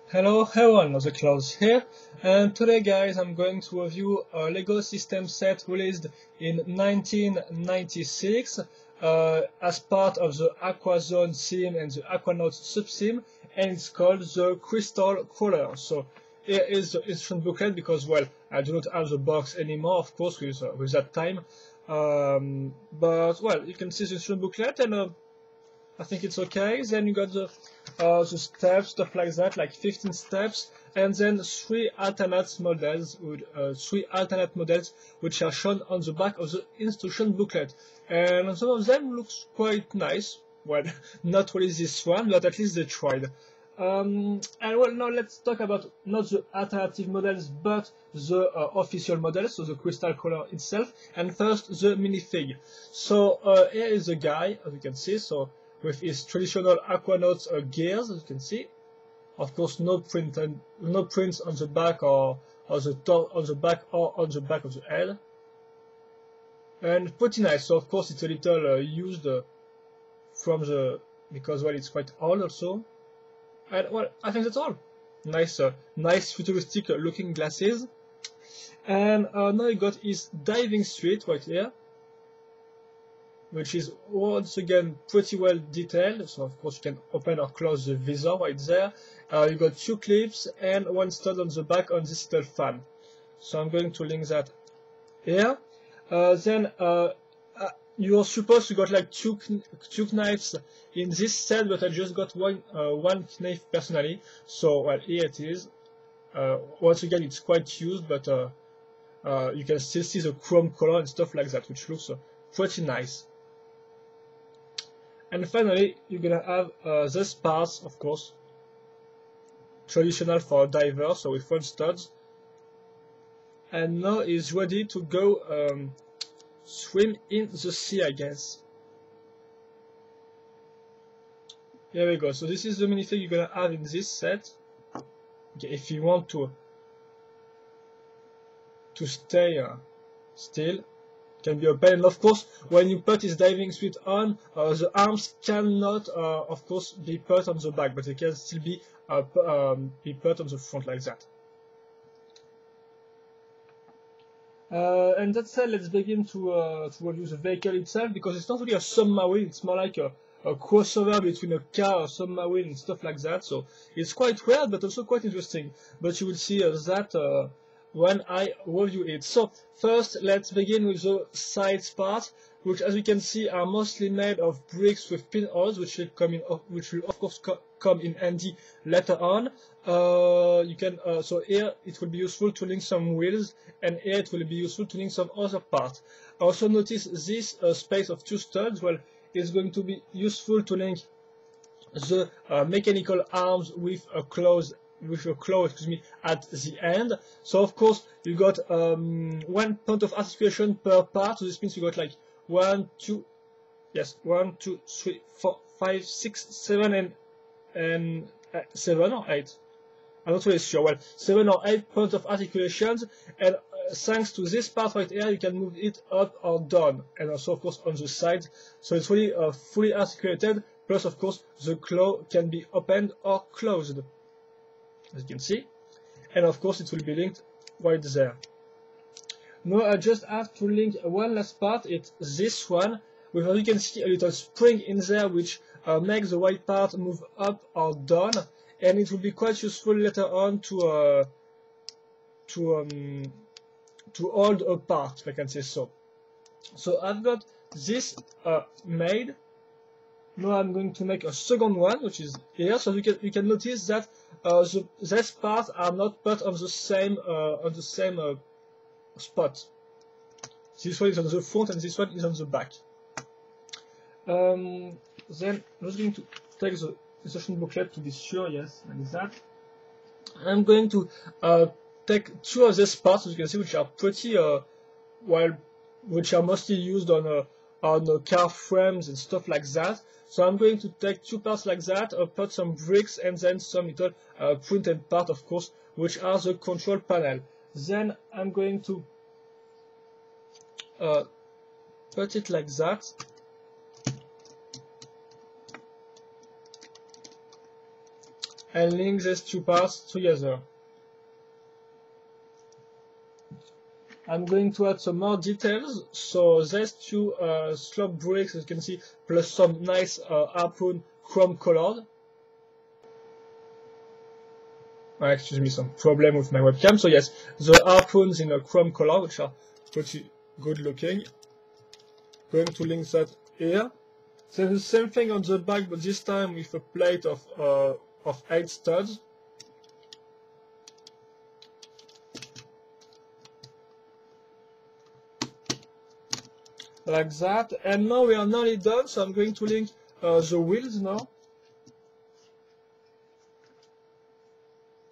Hello everyone, the Klaus here, and today guys I'm going to review a LEGO system set released in 1996 as part of the Aquazone theme and the Aquanauts sub-theme, and it's called the Crystal Crawler. So here is the instruction booklet because, well, I do not have the box anymore, of course, with that time. But, well, you can see the instruction booklet and I think it's okay. Then you got the steps, stuff like that, like 15 steps, and then three alternate models which are shown on the back of the instruction booklet. And some of them looks quite nice. Well, not really this one, but at least they tried. And well, now let's talk about not the alternative models, but the official models, so the crystal color itself. And first, the minifig. So here is the guy, as you can see. So with his traditional Aquanauts gears, as you can see. Of course, no prints on the back or on the back of the head. And pretty nice. So of course, it's a little used because well, it's quite old also. And well, I think that's all. Nice futuristic looking glasses. And now you got his diving suit right here, which is once again pretty well detailed. So of course you can open or close the visor right there. You got two clips and one stud on the back on this little fan. So I'm going to link that here. Then you're supposed to got like two knives in this set, but I just got one knife personally. So well, here it is. Once again, it's quite used, but you can still see the chrome color and stuff like that, which looks pretty nice. And finally, you're gonna have this parts, of course, traditional for a diver, so with front studs. And now he's ready to go swim in the sea, I guess. Here we go. So this is the minifig you're gonna have in this set. Okay, if you want to stay still, can be open. And of course, when you put his diving suit on, the arms cannot, of course, be put on the back, but they can still be put on the front like that. And that said, let's begin to review the vehicle itself, because it's not really a submarine, it's more like a crossover between a car, a submarine, and stuff like that. So it's quite weird, but also quite interesting. But you will see that when I review it. So first, let's begin with the sides part, which, as you can see, are mostly made of bricks with pinholes, which will of course come in handy later on. So here it will be useful to link some wheels, and here it will be useful to link some other parts. Also notice this space of two studs. Well, it's going to be useful to link the mechanical arms with a claw, at the end. So of course you got one point of articulation per part. So this means you got like 1, 2, 3, 4, 5, 6, 7, and 7 or 8. I'm not really sure. Well, 7 or 8 points of articulations, and thanks to this part right here, you can move it up or down, and also of course on the sides. So it's really fully articulated. Plus, of course, the claw can be opened or closed, as you can see, and of course it will be linked right there. Now I just have to link one last part. It's this one, with, as you can see, a little spring in there, which makes the white part move up or down, and it will be quite useful later on to hold a part, if I can say so. So I've got this made. Now I'm going to make a second one, which is here. So you can notice that these parts are not put on the same spot. This one is on the front and this one is on the back. Then I'm just going to take the instruction booklet to be sure. Yes, like that. I'm going to take two of these parts, as you can see, which are pretty which are mostly used on car frames and stuff like that. So I'm going to take two parts like that, put some bricks, and then some little printed part, of course, which are the control panel. Then I'm going to put it like that. and link these two parts together. I'm going to add some more details. So there's two slope bricks, as you can see, plus some nice harpoon chrome colored. Excuse me, some problem with my webcam. So yes, the harpoons in a chrome color, which are pretty good looking. Going to link that here. So the same thing on the back, but this time with a plate of 8 studs. Like that, and now we are nearly done, so I'm going to link the wheels now.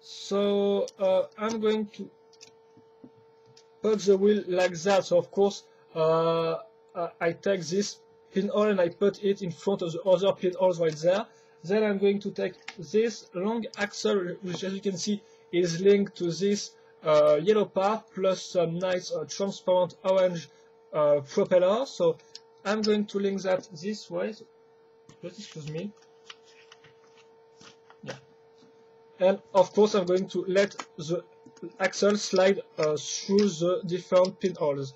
So I'm going to put the wheel like that. So of course I take this pinhole and I put it in front of the other pinholes right there. Then I'm going to take this long axle, which as you can see is linked to this yellow part, plus some nice transparent orange propeller. So I'm going to link that this way. So, just excuse me. Yeah. And of course I'm going to let the axle slide through the different pinholes.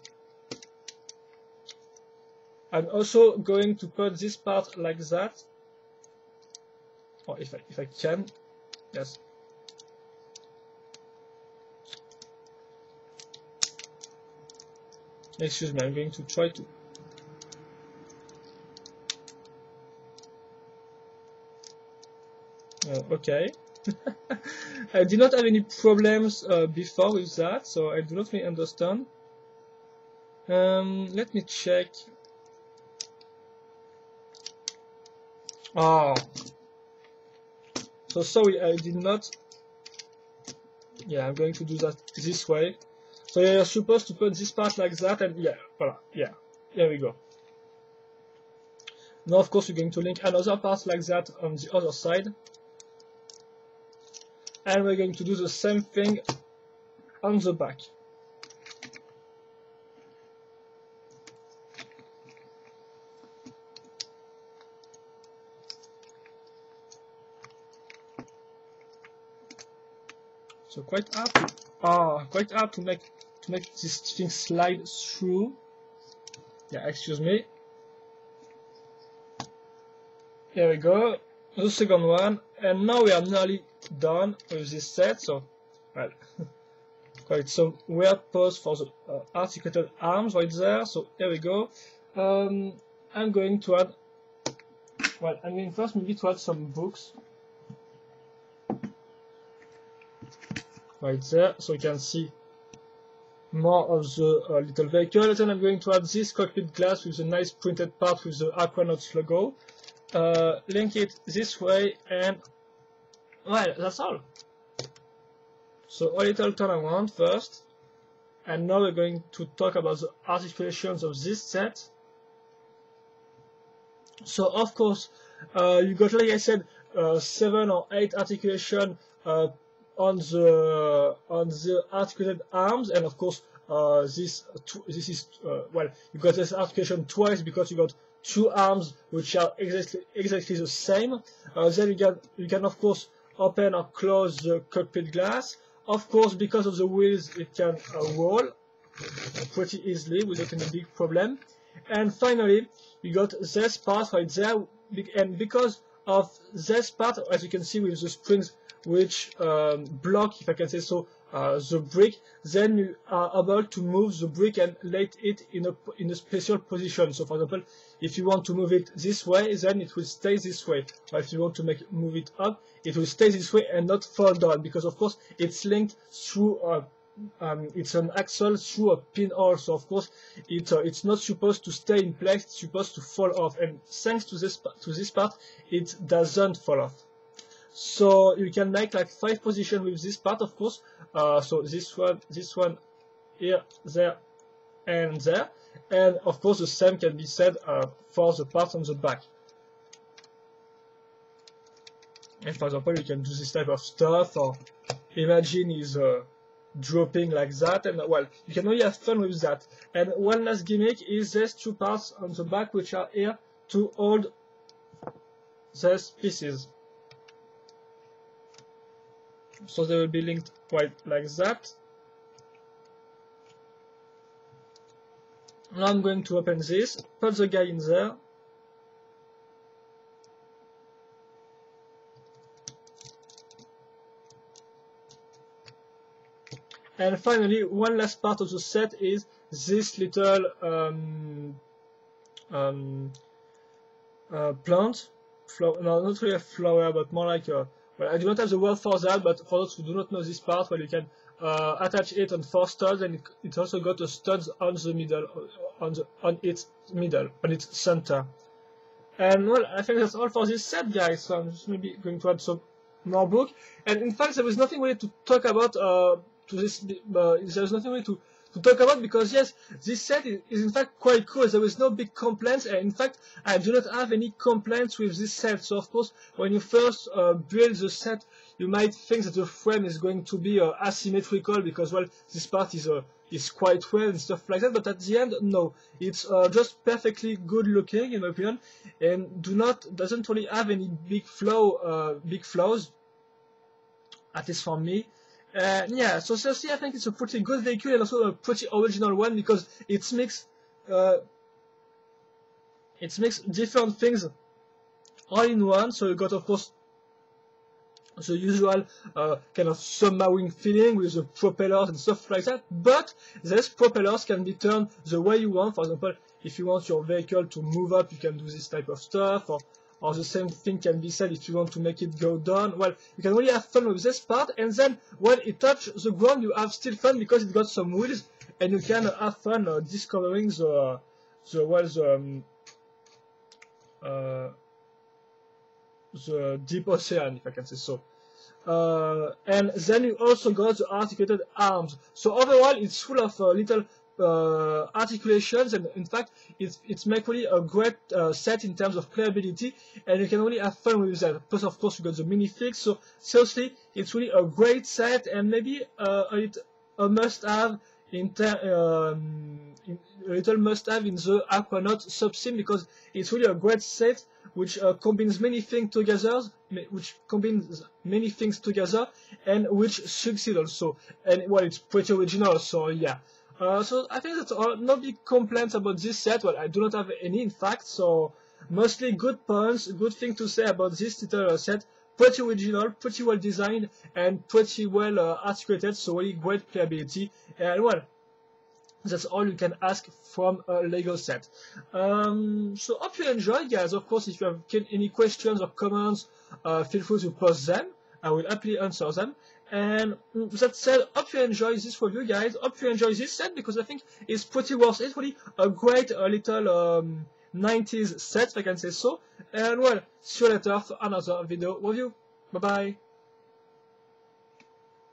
I'm also going to put this part like that. Or if I can, yes. Excuse me, I'm going to try to. Okay. I did not have any problems before with that, so I do not really understand. Let me check. Ah. So sorry, I did not. Yeah, I'm going to do that this way. So you're supposed to put this part like that, and yeah, voila, yeah, there we go. Now of course we're going to link another part like that on the other side. And we're going to do the same thing on the back. So quite hard to make this thing slide through. Yeah, excuse me. Here we go, the second one, and now we are nearly done with this set. So, well, quite some weird pose for the articulated arms right there. So here we go. I'm going to add. Well, I'm going first maybe to add some books. Right there, so you can see more of the little vehicle. Then I'm going to add this cockpit glass with a nice printed part with the Aquanauts logo. Link it this way, and well, that's all. So a little turn around first, and now we're going to talk about the articulations of this set. So of course, you got, like I said, 7 or 8 articulation on the articulated arms, and of course this is well, you got this articulation twice because you got 2 arms which are exactly the same. Then you can of course open or close the cockpit glass. Of course, because of the wheels, it can roll pretty easily without any big problem. And finally, you got this part right there, and because of this part, as you can see with the springs which block, if I can say so, the brick, then you are able to move the brick and lay it in a special position. So for example, if you want to move it this way, then it will stay this way. Or if you want to move it up, it will stay this way and not fall down, because of course it's linked through it's an axle through a pinhole. So of course it's not supposed to stay in place, it's supposed to fall off, and thanks to this part, it doesn't fall off. So you can make like 5 positions with this part, of course. So this one, here, there, and there. And of course the same can be said for the part on the back. And for example, you can do this type of stuff, or imagine is dropping like that, and well, you can really have fun with that. And one last gimmick is these 2 parts on the back which are here to hold these pieces. So they will be linked quite like that. Now I'm going to open this, put the guy in there. And finally, one last part of the set is this little plant. No, not really a flower, but more like a... Well, I do not have the word for that, but for those who do not know this part, well, you can attach it on 4 studs, and it also got a studs on the middle, on its center. And well, I think that's all for this set, guys. So I'm just maybe going to add some more book. And in fact, there was nothing really to talk about there's nothing really to talk about, because yes, this set is in fact quite cool. There was no big complaints, and in fact, I do not have any complaints with this set. So of course, when you first build the set, you might think that the frame is going to be asymmetrical, because well, this part is quite well and stuff like that, but at the end, no, it's just perfectly good looking in my opinion, and doesn't really have any big flaws, at least for me. Yeah, so seriously, I think it's a pretty good vehicle, and also a pretty original one, because it makes different things all in one. So you got, of course, the usual kind of submarine feeling with the propellers and stuff like that, but these propellers can be turned the way you want. For example, if you want your vehicle to move up, you can do this type of stuff, or the same thing can be said if you want to make it go down. Well, you can really have fun with this part, and then when it touches the ground, you have still fun because it got some wheels, and you can have fun discovering the deep ocean, if I can say so. And then you also got the articulated arms. So overall, it's full of little articulations, and in fact, it's make really a great set in terms of playability, and you can really have fun with that. Plus, of course, you got the minifix. So seriously, it's really a great set, and maybe a must-have in a little must-have in the Aquanaut sub-sim, because it's really a great set which combines many things together, and which succeed also. And well, it's pretty original. So yeah. So I think that's all. No big complaints about this set. Well, I do not have any, in fact. So mostly good points, good thing to say about this little set. Pretty original, pretty well designed, and pretty well articulated. So really great playability. And well, that's all you can ask from a Lego set. So hope you enjoyed, guys. Of course, if you have any questions or comments, feel free to post them. I will happily answer them. And that said, hope you enjoy this review, guys. Hope you enjoy this set, because I think it's pretty worth it. Really a great little 90s set, if I can say so. And well, see you later for another video review. Bye bye.